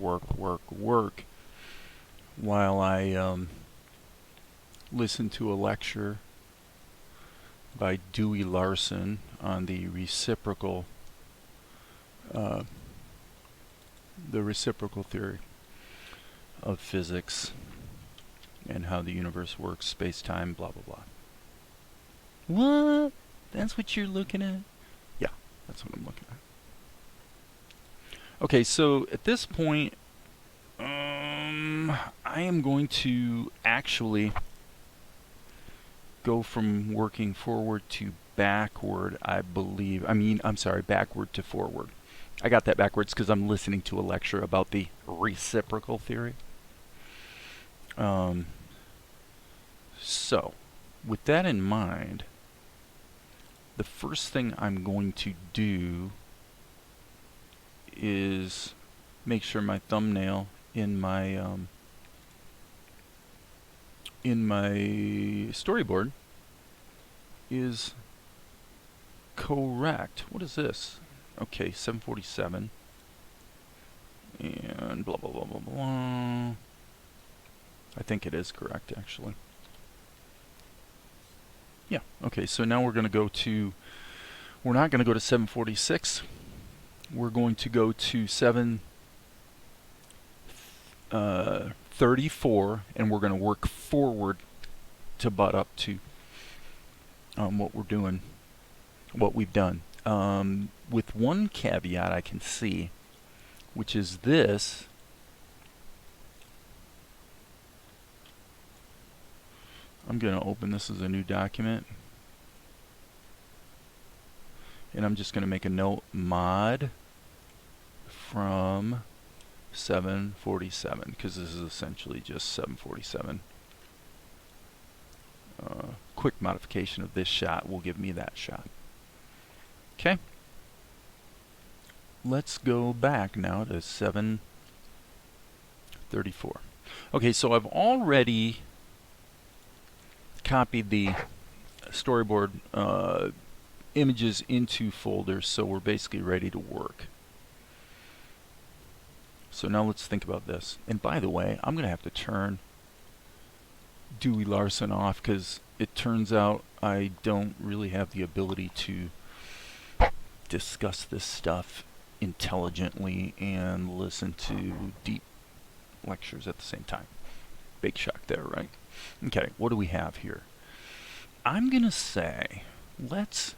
work while I listen to a lecture by Dewey Larson on the reciprocal theory of physics and how the universe works, space-time, blah blah blah. What? That's what you're looking at? Yeah, that's what I'm looking at. Okay, so at this point, I am going to actually go from working forward to backward, I believe. I'm sorry, backward to forward. I got that backwards because I'm listening to a lecture about the reciprocal theory. So, with that in mind, the first thing I'm going to do is make sure my thumbnail in my storyboard is correct. What is this? Okay, 747 and blah blah blah blah blah. I think it is correct actually. Yeah, okay, so now we're not going to go to 746. We're going to go to 734, and we're going to work forward to butt up to what we've done. With one caveat I can see, which is this. I'm going to open this as a new document, and I'm just going to make a note, mod from 747, because this is essentially just 747. Quick modification of this shot will give me that shot. Okay. Let's go back now to 734. Okay, so I've already copied the storyboard images into folders, so we're basically ready to work. So now let's think about this. And by the way, I'm going to have to turn Dewey Larson off because it turns out I don't really have the ability to discuss this stuff intelligently and listen to deep lectures at the same time. Big shock there, right? Okay, what do we have here? I'm going to say, let's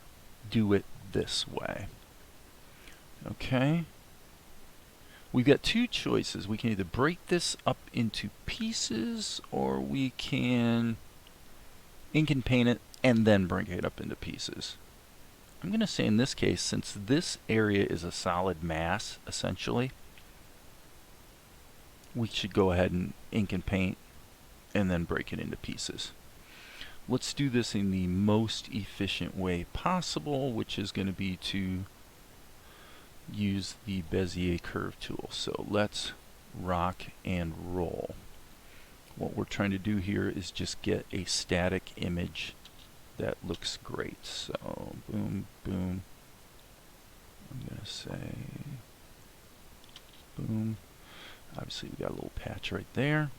do it this way. Okay? We've got two choices. We can either break this up into pieces, or we can ink and paint it and then break it up into pieces. I'm going to say in this case, since this area is a solid mass, essentially, we should go ahead and ink and paint and then break it into pieces. Let's do this in the most efficient way possible, which is going to be to use the Bezier curve tool. So let's rock and roll. What we're trying to do here is just get a static image that looks great. So boom, boom. I'm going to say boom. Obviously we got a little patch right there.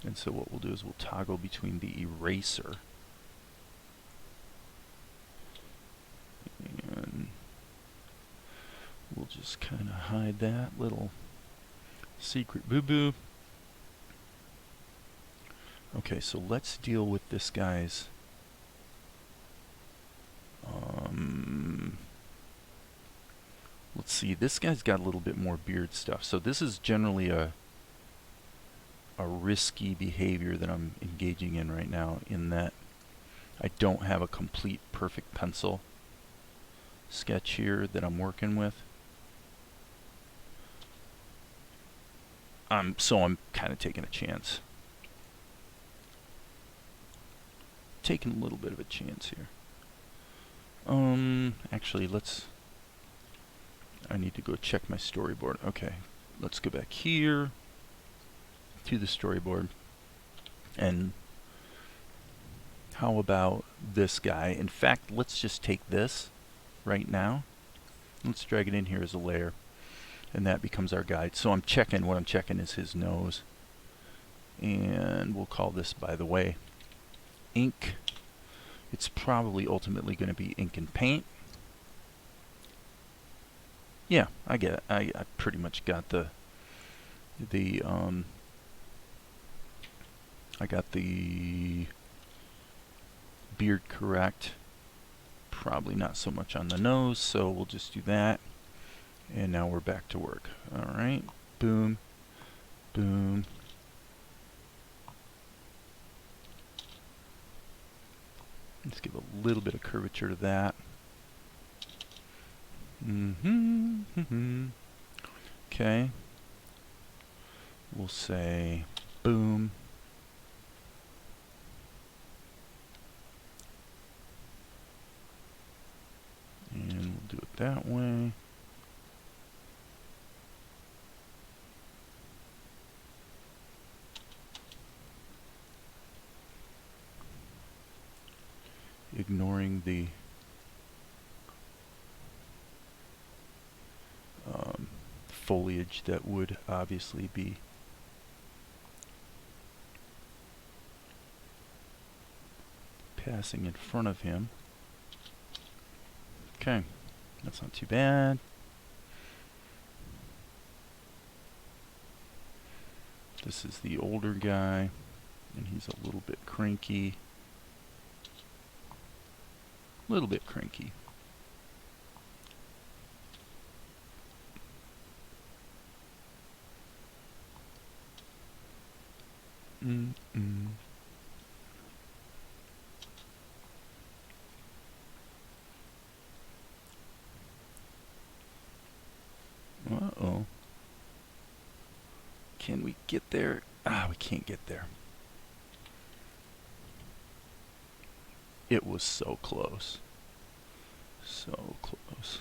And so what we'll do is we'll toggle between the eraser and we'll just kind of hide that little secret boo-boo. Okay, so let's deal with this guy's let's see, this guy's got a little bit more beard stuff. So this is generally a risky behavior that I'm engaging in right now, in that I don't have a complete perfect pencil sketch here that I'm working with. So I'm kind of taking a chance. Taking a little bit of a chance here. Actually, I need to go check my storyboard. Okay, let's go back here to the storyboard. And how about this guy? In fact, let's just take this right now. Let's drag it in here as a layer. and that becomes our guide. So I'm checking, what I'm checking is his nose. And we'll call this, by the way, ink. It's probably ultimately going to be ink and paint. Yeah, I get it. I pretty much got I got the beard correct. Probably not so much on the nose, so we'll just do that. And now we're back to work. All right, boom, boom. Let's give a little bit of curvature to that. Okay. We'll say boom. And we'll do it that way. Ignoring the foliage that would obviously be passing in front of him. Okay, that's not too bad. This is the older guy, and he's a little bit cranky. Little bit cranky. Uh-oh. Can we get there? Ah, we can't get there. It was so close. So close.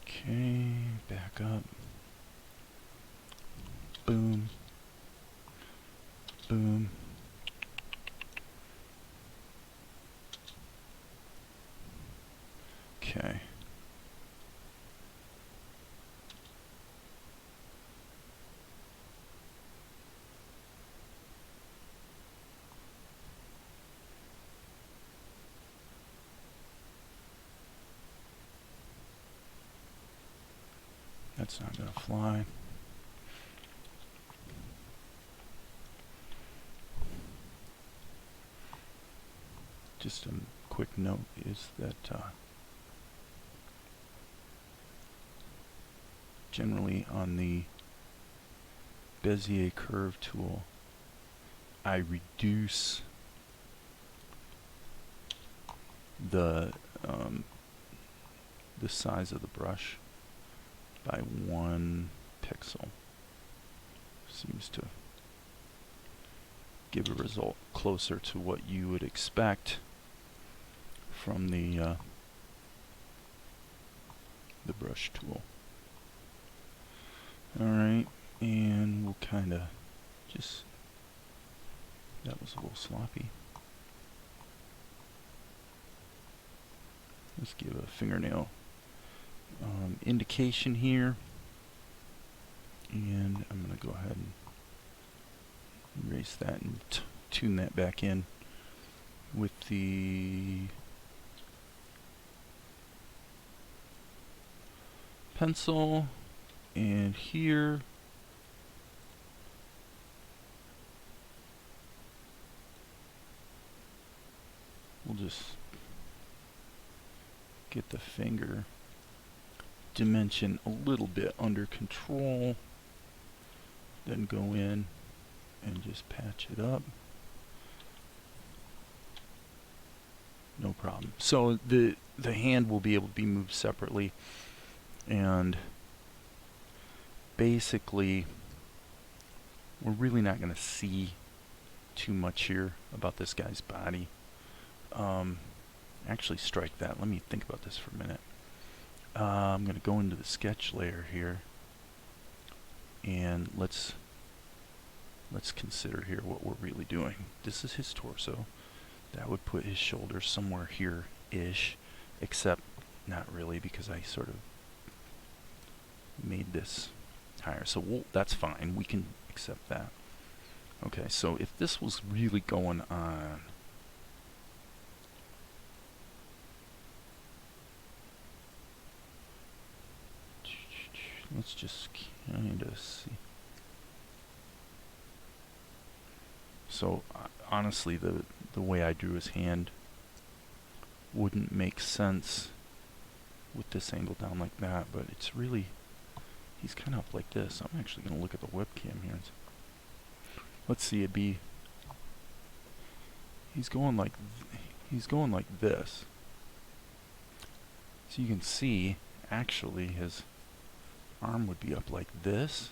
Okay, back up. Boom. Boom. Okay. That's not gonna fly. Just a quick note is that generally on the Bezier curve tool, I reduce the size of the brush by 1 pixel. Seems to give a result closer to what you would expect from the brush tool. Alright, and we'll kind of just, that was a little sloppy. Let's give a fingernail indication here, and I'm going to go ahead and erase that and tune that back in with the pencil. And here we'll just get the finger dimension a little bit under control, then go in and just patch it up. No problem. So the hand will be able to be moved separately, and basically we're really not going to see too much here about this guy's body. Actually, strike that. Let me think about this for a minute. I'm going to go into the sketch layer here, and let's consider here what we're really doing. This is his torso. That would put his shoulders somewhere here-ish, except not really, because I sort of this higher. So that's fine. We can accept that. Okay, so if this was really going on, let's just kind of see. So honestly, the way I drew his hand wouldn't make sense with this angle down like that, but it's really, he's kind of up like this. I'm actually going to look at the webcam here. Let's see, it'd be, he's going like this. So you can see, actually, his arm would be up like this.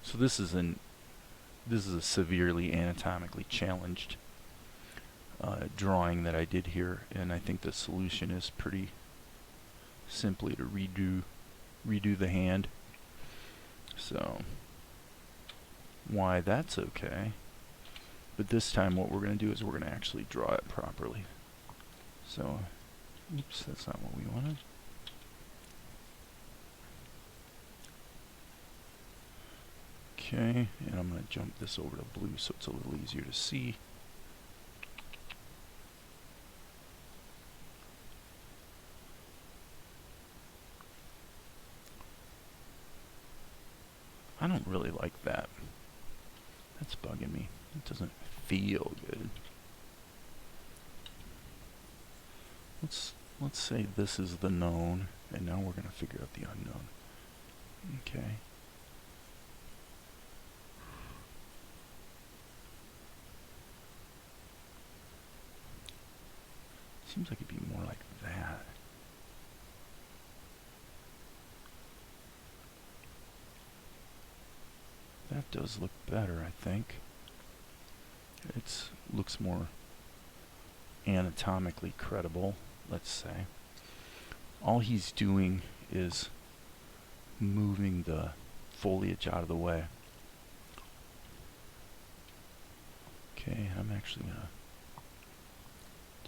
So this is a severely anatomically challenged drawing that I did here, and I think the solution is pretty simply to redo the hand. So why that's okay, but this time what we're going to do is we're going to actually draw it properly. So oops, that's not what we wanted. Okay, and I'm going to jump this over to blue so it's a little easier to see. I don't really like that. That's bugging me. It doesn't feel good. Let's say this is the known, and now we're going to figure out the unknown. Okay. Seems like it'd be more like that. That does look better, I think. It looks more anatomically credible, let's say. All he's doing is moving the foliage out of the way. Okay, I'm actually going to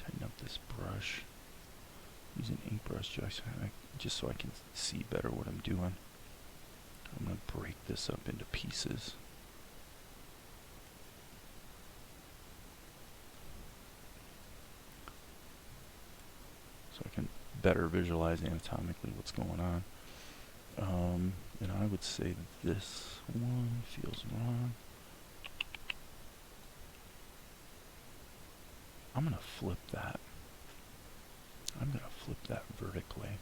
tighten up this brush. Use an ink brush just so I can see better what I'm doing. I'm going to break this up into pieces. So I can better visualize anatomically what's going on. And I would say this one feels wrong. I'm going to flip that. I'm going to flip that vertically.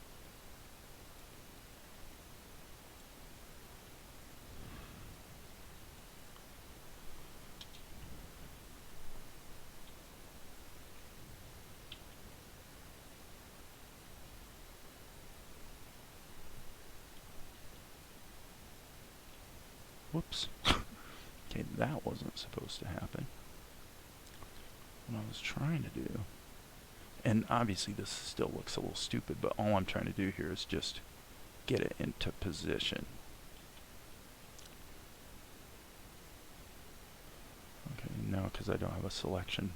Whoops. Okay, that wasn't supposed to happen. What I was trying to do, and obviously this still looks a little stupid, but all I'm trying to do here is just get it into position. Okay, now because I don't have a selection,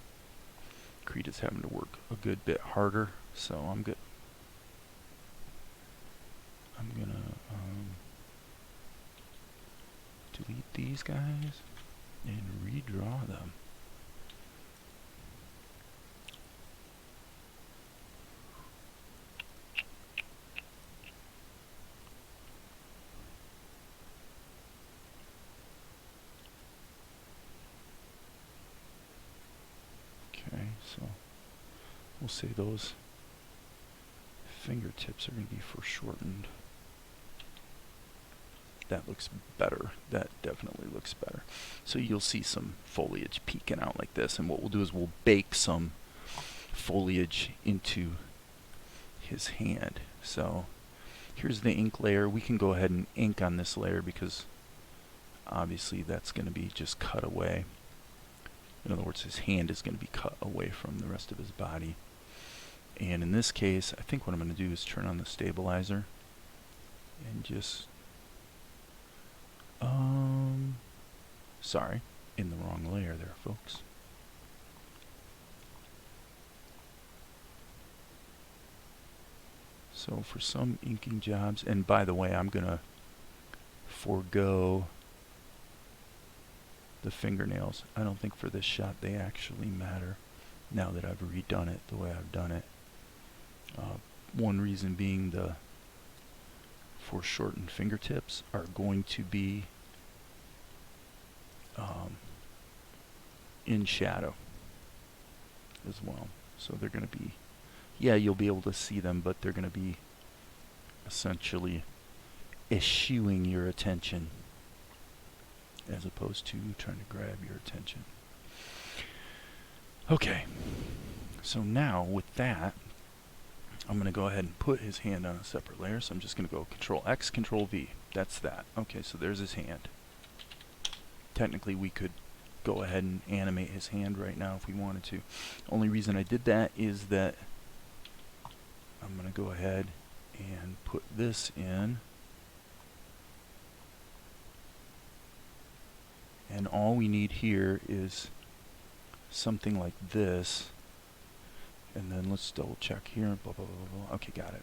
Krita's having to work a good bit harder, so I'm gonna delete these guys and redraw them. Okay, so we'll say those fingertips are going to be foreshortened. That looks better. That definitely looks better. So you'll see some foliage peeking out like this, and what we'll do is we'll bake some foliage into his hand. So here's the ink layer. We can go ahead and ink on this layer because obviously that's going to be just cut away. In other words, his hand is going to be cut away from the rest of his body. And in this case, I think what I'm going to do is turn on the stabilizer and just sorry, in the wrong layer there, folks. So for some inking jobs, and by the way, I'm going to forego the fingernails. I don't think for this shot they actually matter now that I've redone it the way I've done it. One reason being the foreshortened fingertips are going to be in shadow as well. So they're going to be, yeah, you'll be able to see them, but they're going to be essentially eschewing your attention as opposed to trying to grab your attention. Okay, so now with that, I'm going to go ahead and put his hand on a separate layer. So I'm just going to go Control X, Control V. That's that. Okay, so there's his hand. Technically, we could go ahead and animate his hand right now if we wanted to. Only reason I did that is that I'm going to go ahead and put this in. And all we need here is something like this. And then let's double check here. Blah, blah, blah, blah. Okay, got it.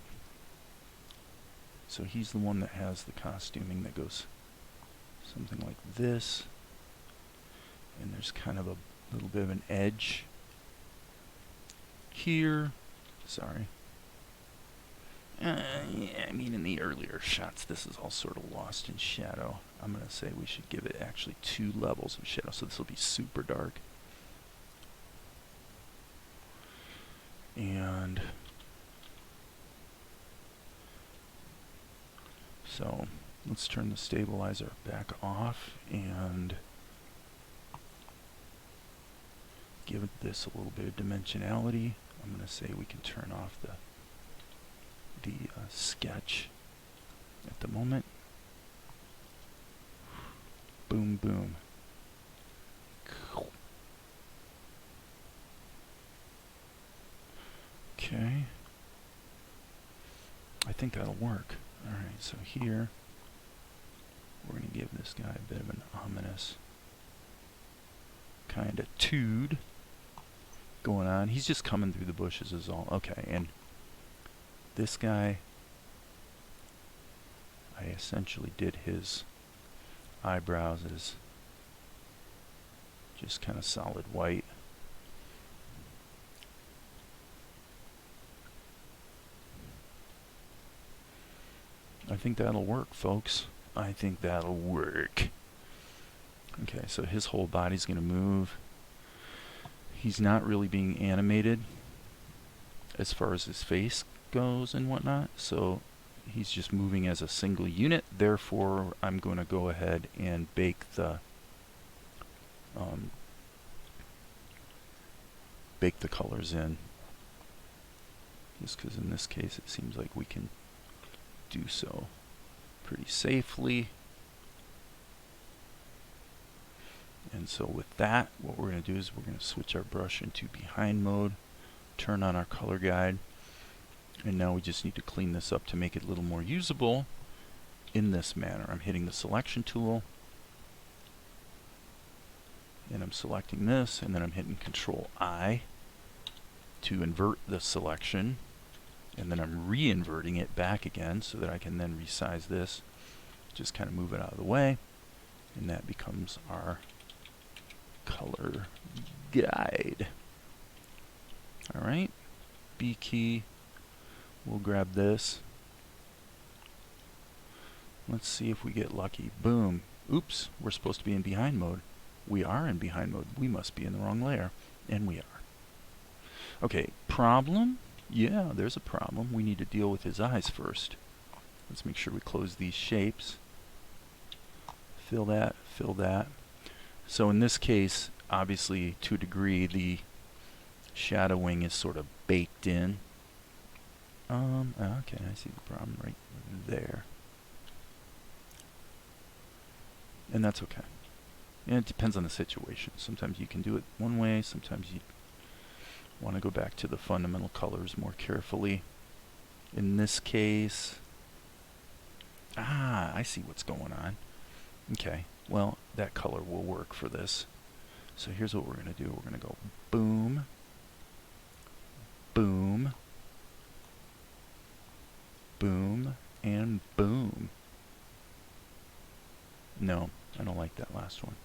So he's the one that has the costuming that goes something like this. And there's kind of a little bit of an edge here. Sorry. Yeah, I mean, in the earlier shots, this is all sort of lost in shadow. I'm going to say we should give it actually 2 levels of shadow. So this will be super dark. And so let's turn the stabilizer back off and give this a little bit of dimensionality. I'm going to say we can turn off the sketch at the moment. Boom, boom. Okay. I think that'll work. Alright, so here we're going to give this guy a bit of an ominous kind of tude going on. He's just coming through the bushes is all. Okay, and this guy, I essentially did his eyebrows as just kind of solid white. I think that'll work, folks. I think that'll work. Okay, so his whole body's going to move. He's not really being animated as far as his face goes and whatnot, so he's just moving as a single unit. Therefore, I'm going to go ahead and bake the colors in, just because in this case it seems like we can do so pretty safely. And so with that, what we're going to do is we're going to switch our brush into behind mode, turn on our color guide, and now we just need to clean this up to make it a little more usable in this manner. I'm hitting the selection tool, and I'm selecting this, and then I'm hitting Control I to invert the selection, and then I'm re-inverting it back again so that I can then resize this, just kind of move it out of the way, and that becomes our color guide. Alright, B key, we'll grab this. Let's see if we get lucky. Boom. Oops, we're supposed to be in behind mode. We are in behind mode. We must be in the wrong layer. And we are. Okay, problem? Yeah, there's a problem. We need to deal with his eyes first. Let's make sure we close these shapes. Fill that, fill that. So in this case, obviously, to a degree, the shadowing is sort of baked in. Okay, I see the problem right there. And that's okay. And it depends on the situation. Sometimes you can do it one way, sometimes you want to go back to the fundamental colors more carefully. In this case, I see what's going on. Okay, well, that color will work for this. So here's what we're going to do. We're going to go boom, boom, boom, and boom. No, I don't like that last one.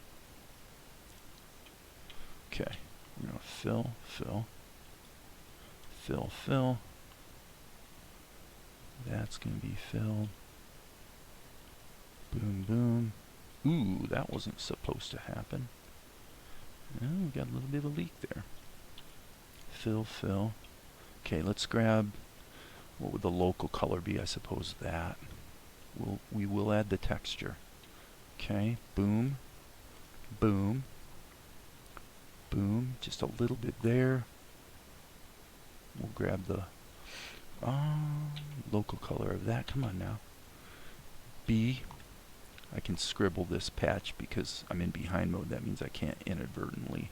Okay, we're going to fill, fill, fill, fill. That's going to be filled. Boom, boom. Ooh, that wasn't supposed to happen. Oh, we got a little bit of a leak there. Fill, fill. Okay, let's grab, what would the local color be? I suppose that. We will add the texture. Okay, boom, boom, boom. Just a little bit there. We'll grab the local color of that. Come on now. B. I can scribble this patch because I'm in behind mode. That means I can't inadvertently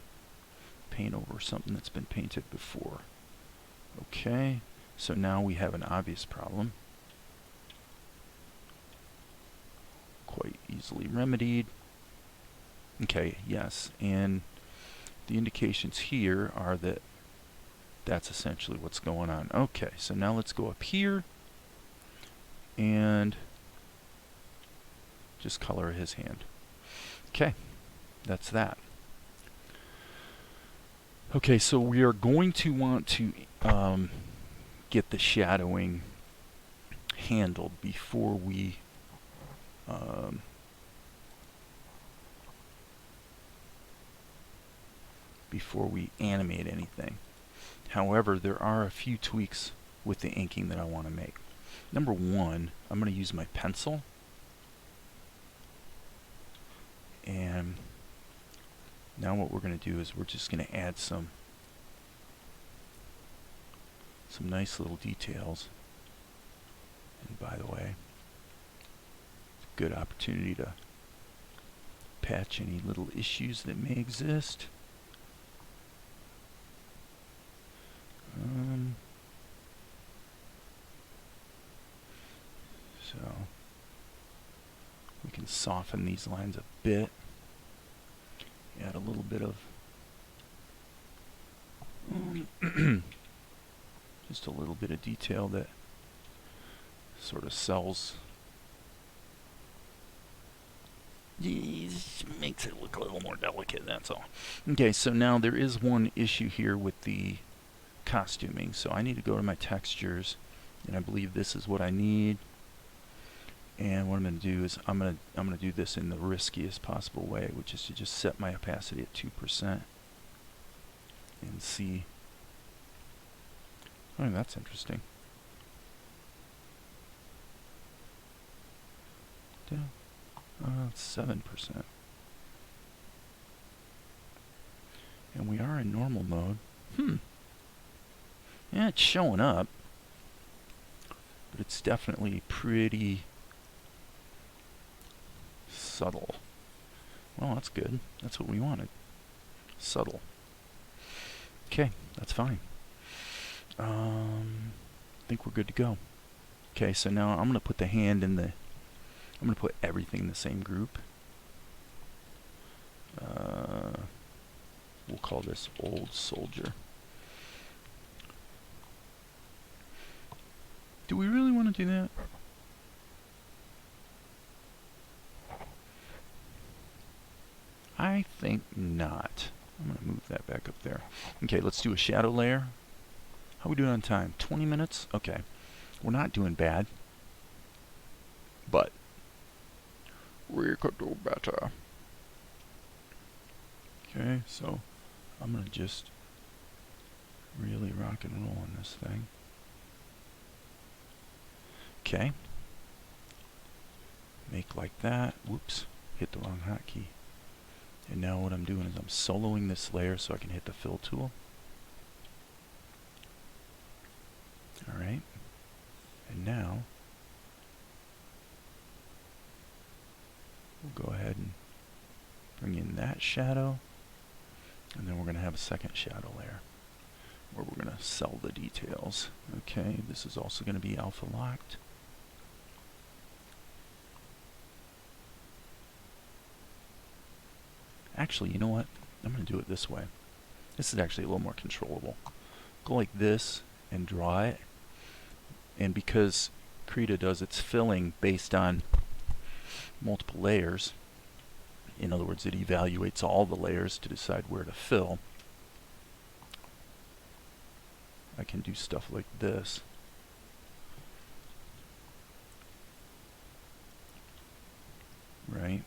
paint over something that's been painted before. Okay, so now we have an obvious problem. Quite easily remedied. Okay, yes, and the indications here are that that's essentially what's going on. Okay, so now let's go up here and just color his hand. Okay, that's that. Okay, so we are going to want to get the shadowing handled before we animate anything. However, there are a few tweaks with the inking that I want to make. Number one, I'm going to use my pencil, and now what we're going to do is we're just going to add some nice little details. And by the way, it's a good opportunity to patch any little issues that may exist. So we can soften these lines a bit. Add a little bit of just a little bit of detail that sort of sells. Makes it look a little more delicate, that's all. Okay, so now there is one issue here with the costuming. So I need to go to my textures, and I believe this is what I need. And what I'm going to do is I'm going to do this in the riskiest possible way, which is to just set my opacity at 2% and see. Oh, that's interesting. It's 7%. And we are in normal mode. Yeah, it's showing up, but it's definitely pretty subtle. Well, that's good. That's what we wanted. Subtle. Okay, that's fine. I think we're good to go. Okay, so now I'm going to put the hand in the... I'm going to put everything in the same group. We'll call this Old Soldier. Do we really want to do that? I think not. I'm going to move that back up there. Okay, let's do a shadow layer. How are we doing on time? 20 minutes? Okay. We're not doing bad. But we could do better. Okay, so I'm going to just really rock and roll on this thing. Okay. Make like that. Whoops. Hit the wrong hotkey. And now what I'm doing is I'm soloing this layer so I can hit the fill tool. Alright. And now we'll go ahead and bring in that shadow. And then we're going to have a second shadow layer where we're going to sell the details. Okay, this is also going to be alpha locked. Actually, you know what? I'm going to do it this way. This is actually a little more controllable. Go like this and draw it. And because Krita does its filling based on multiple layers. In other words, it evaluates all the layers to decide where to fill. I can do stuff like this. Right?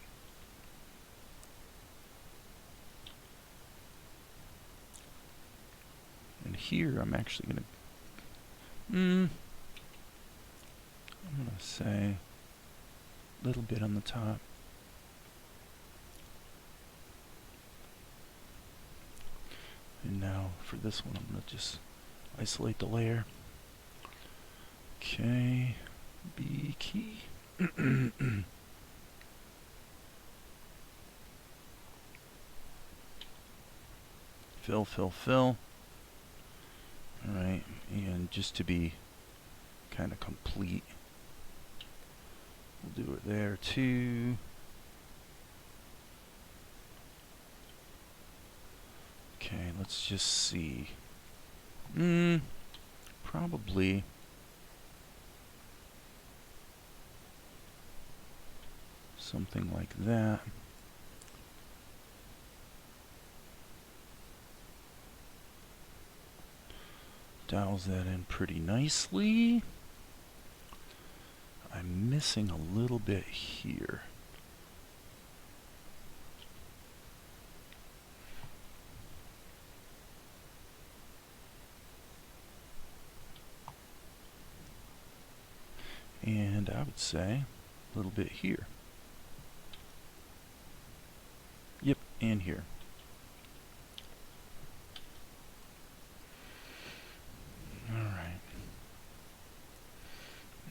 And here I'm actually going to I'm going to say a little bit on the top. And now for this one I'm going to just isolate the layer. Okay, B key. Fill, fill, fill. Alright, and just to be kind of complete, we'll do it there too. Okay, let's just see. Probably something like that. Dials that in pretty nicely. I'm missing a little bit here. And I would say a little bit here. Yep, and here. Alright.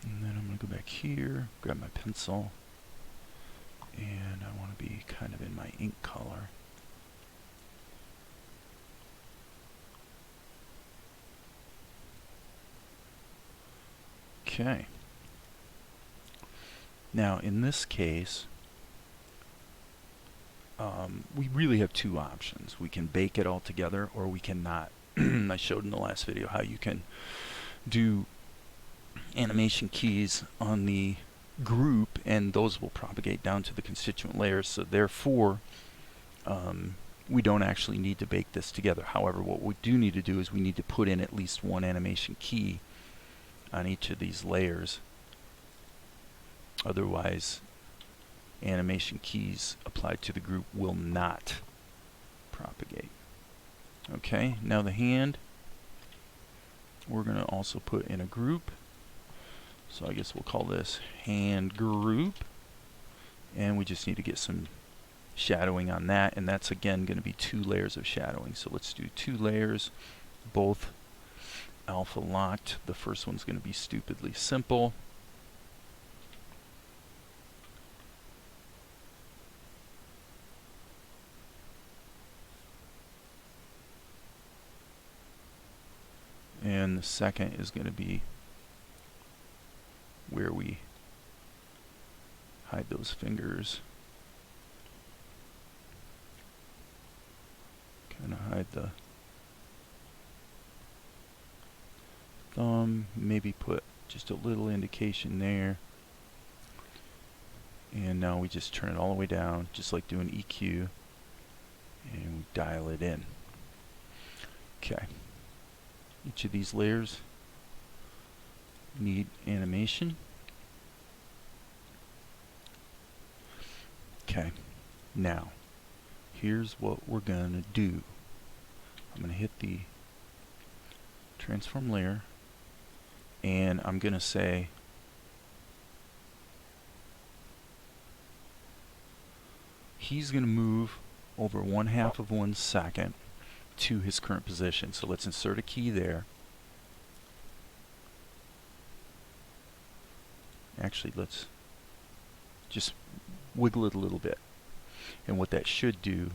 And then I'm going to go back here, grab my pencil, and I want to be kind of in my ink color. Okay. Now in this case, we really have two options. We can bake it all together or we cannot. I showed in the last video how you can do animation keys on the group and those will propagate down to the constituent layers, so therefore we don't actually need to bake this together. However, what we do need to do is we need to put in at least one animation key on each of these layers. Otherwise, animation keys applied to the group will not propagate. Okay, now the hand, we're going to also put in a group. So I guess we'll call this hand group. And we just need to get some shadowing on that. And that's again going to be 2 layers of shadowing. So let's do 2 layers, both alpha locked. The first one's going to be stupidly simple. And the second is going to be where we hide those fingers. Kind of hide the thumb, maybe put just a little indication there. And now we just turn it all the way down, just like doing EQ, and we dial it in. Okay. Each of these layers need animation. Okay, now here's what we're gonna do. I'm gonna hit the transform layer and I'm gonna say he's gonna move over 1/2 of 1 second to his current position. So let's insert a key there. Actually, let's just wiggle it a little bit. And what that should do,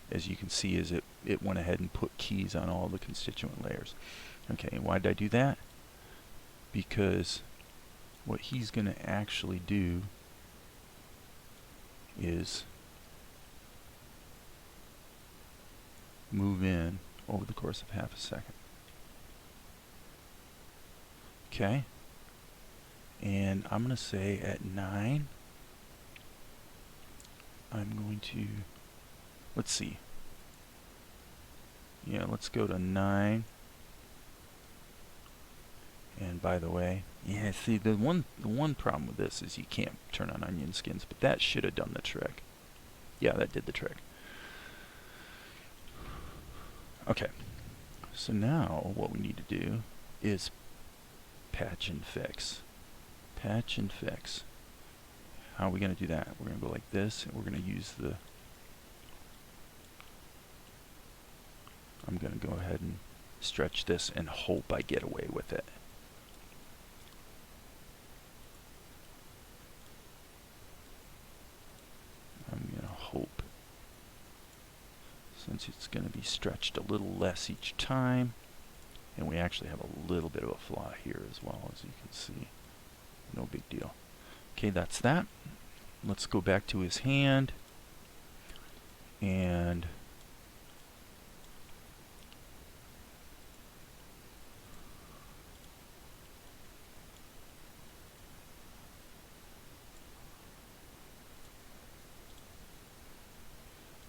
as you can see, is it went ahead and put keys on all the constituent layers. Okay, and why did I do that? Because what he's going to actually do is move in over the course of 1/2 a second. Okay, And I'm going to say at 9, I'm going to, let's see. Yeah, let's go to 9. And by the way, yeah, see, the one problem with this is you can't turn on onion skins, but that should have done the trick. Yeah, that did the trick. Okay, so now what we need to do is patch and fix. Patch and fix. How are we going to do that? We're going to go like this, and we're going to use the... I'm going to go ahead and stretch this and hope I get away with it. I'm going to hope, since it's going to be stretched a little less each time, and we actually have a little bit of a flaw here as well, as you can see. No big deal. Okay, that's that. Let's go back to his hand, and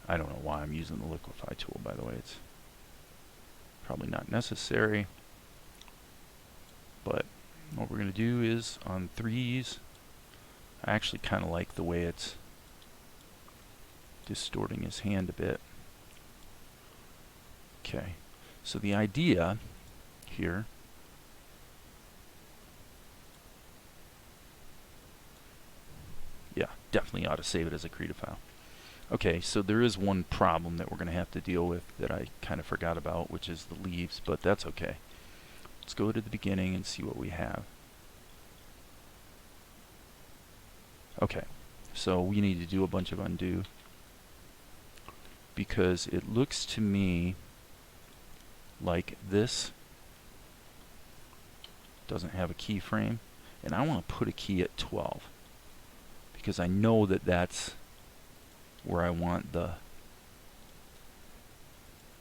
I don't know why I'm using the liquify tool, by the way. It's probably not necessary, but what we're going to do is on 3s, I actually kind of like the way it's distorting his hand a bit. Okay, so the idea here definitely ought to save it as a Krita file. Okay, so there is one problem that we're going to have to deal with that I kind of forgot about, which is the leaves, but that's okay. Let's go to the beginning and see what we have. Okay, so we need to do a bunch of undo, because it looks to me like this doesn't have a keyframe, and I want to put a key at 12, because I know that that's where I want the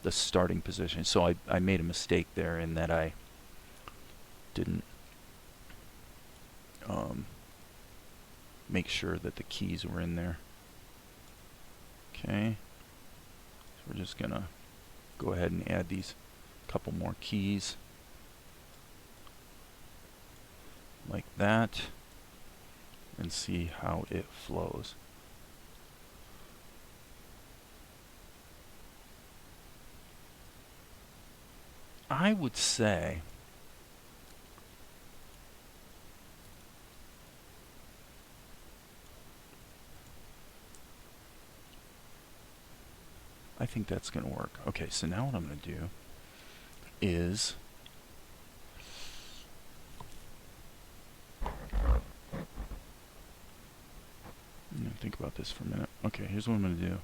starting position. So I made a mistake there in that I didn't make sure that the keys were in there. Okay, so we're just gonna go ahead and add these couple more keys like that and see how it flows. I would say I think that's going to work. Okay, so now what I'm going to do is think about this for a minute. Okay, here's what I'm going to do.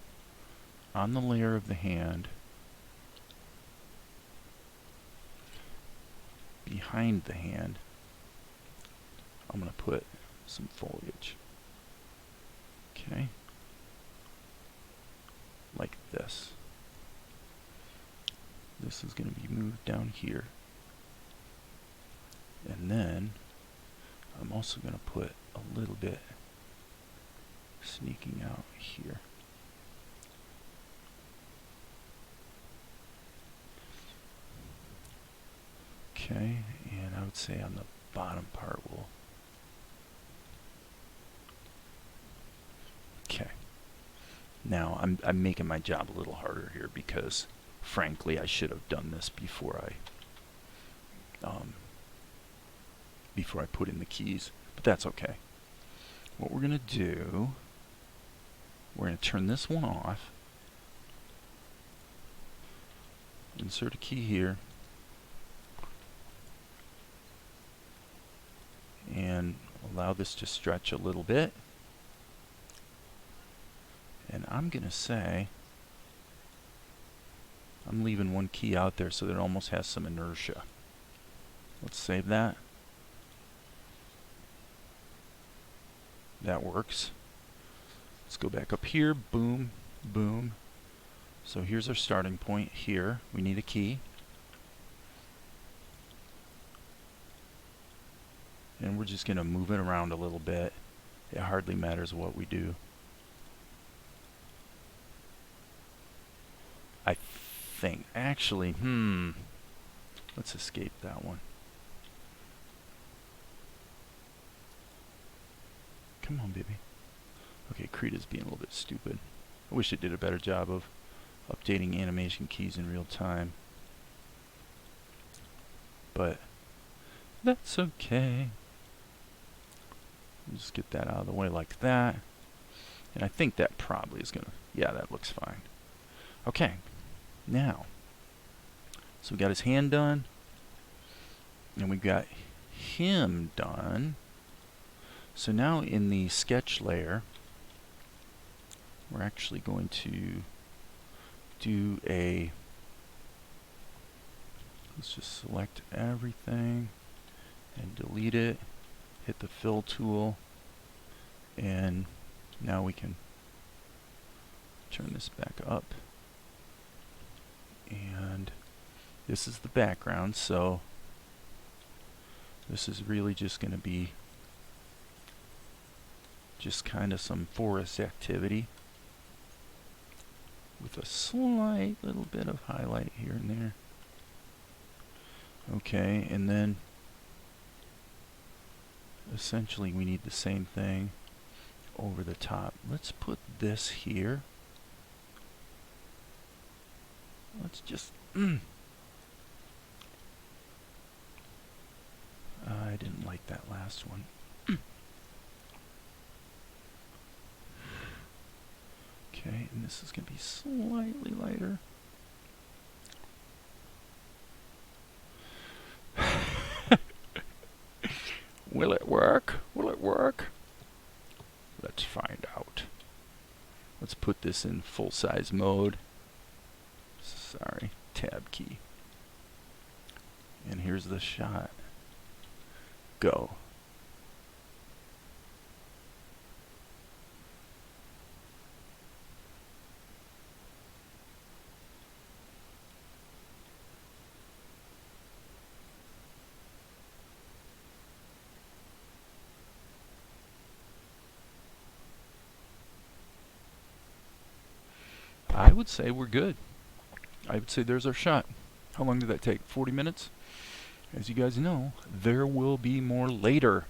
On the layer of the hand, behind the hand, I'm going to put some foliage. Okay, like this. This is going to be moved down here. And then I'm also going to put a little bit sneaking out here. Okay, and I would say on the bottom part we'll... Okay. Now I'm making my job a little harder here because frankly I should have done this before I put in the keys, but that's okay. What we're going to do, we're going to turn this one off, insert a key here, and allow this to stretch a little bit. And I'm going to say, I'm leaving one key out there so that it almost has some inertia. Let's save that. That works. Let's go back up here. Boom, boom. So here's our starting point here. We need a key. And we're just going to move it around a little bit. It hardly matters what we do. I think, actually, let's escape that one. Come on, baby. Okay, Krita's being a little bit stupid. I wish it did a better job of updating animation keys in real time. But that's okay. Just get that out of the way like that. And I think that probably is gonna, yeah, that looks fine. Okay, now, so we got his hand done, and we got him done. So now in the sketch layer, we're actually going to do a, let's just select everything and delete it, hit the fill tool, and now we can turn this back up. And this is the background, so this is really just going to be just kind of some forest activity with a slight little bit of highlight here and there. Okay, and then essentially we need the same thing over the top. Let's put this here. Let's just I didn't like that last one. Okay, and this is going to be slightly lighter. Will it work? Will it work? Let's find out. Let's put this in full size mode. Sorry, tab key. And here's the shot. Go. I would say we're good. I would say there's our shot. How long did that take? 40 minutes? As you guys know, there will be more later.